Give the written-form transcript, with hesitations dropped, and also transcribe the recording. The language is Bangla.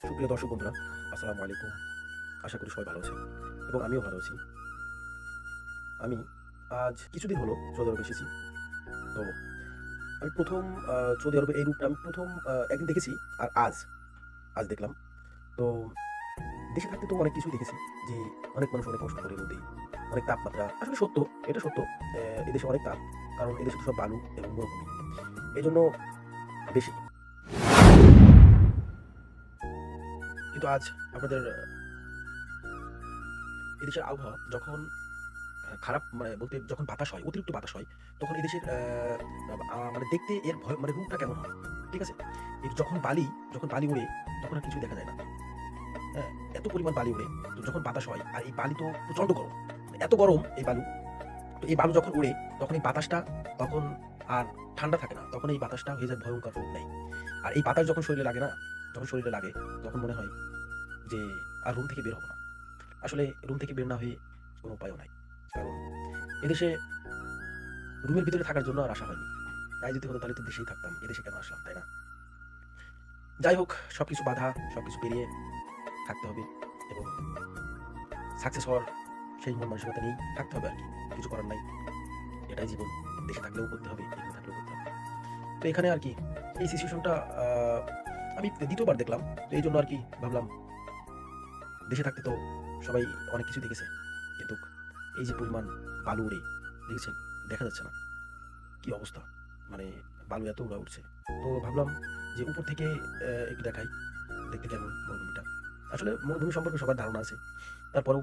সুপ্রিয় দর্শক বন্ধুরা, আসসালামু আলাইকুম। আশা করি সবাই ভালো আছেন এবং আমিও ভালো আছি। আমি আজ কিছুদিন হলো সৌদি আরবে এসেছি। তো আমি ১ম সৌদি আরবে এই রূপটা আমি ১ম একদিন দেখেছি আর আজ দেখলাম। তো দেশে থাকতে তো অনেক কিছুই দেখেছি যে অনেক মানুষ অনেক কষ্ট করে রোদে, অনেক তাপমাত্রা। আসলে সত্য, এটা সত্য। এদেশে অনেক তাপ। কারণ এদেশে তো সব বালু এবং মরুভূমি। এজন্য বেশি। কিন্তু আজ আপনাদের এদেশের আবহাওয়া যখন খারাপ মানে বলতে যখন বাতাস হয়, অতিরিক্ত বাতাস হয়, তখন এদেশের মানে দেখতে এর ভয় মানে রূপটা কেমন হয়? ঠিক আছে? যখন বালি ওড়ে, তখন আর কিছুই দেখা যায় না। হ্যাঁ? এত পরিমাণ বালি ওড়ে, তো যখন বাতাস হয়, আর এই বালি তো প্রচন্ড গরম। মানে এত গরম এই বালু, তো এই বালু যখন উড়ে, তখন এই বাতাসটা তখন আর ঠান্ডা থাকে না। তখন এই বাতাসটা হয়ে যায় ভয়ংকর রূপ নেয়। আর এই বাতাস যখন শরীরে লাগে না, যখন শরীরে লাগে, তখন মনে হয় যে আর রুম থেকে বের হব না। আসলে রুম থেকে বের না হয়ে কোনো উপায়ও নাই। কারণ এদেশে রুমের ভিতরে থাকার জন্য আর আসা হয়নি। তাই যদি হতো তাহলে তো দেশেই থাকতাম। এদেশে কেন আসলাম, তাই না? যাই হোক, সবকিছু বাধা, সবকিছু পেরিয়ে থাকতে হবে এবং সাকসেস হওয়ার সেই মন মানসিকতা নিয়েই থাকতে হবে আরকি। কিছু করার নাই। এটাই জীবন। দেশে থাকলেও করতে হবে, এখানে থাকলেও করতে হবে। তো এখানে আরকি এই সিচুয়েশনটা আমি ২য় বার দেখলাম। তো এইজন্য আরকি ভাবলাম দেশে থাকতে তো সবাই অনেক কিছু দেখেছে। কিন্তু এই যে পরিমাণ বালু উড়ে, দেখেছেন? দেখা যাচ্ছে না। কি অবস্থা! মানে বালু এত উড়া উঠছে। তো ভাবলাম যে উপর থেকে একটু দেখাই, দেখতে কেমন মরুভূমিটা। আসলে মরুভূমি সম্পর্কে সবার ধারণা আছে। তারপরেও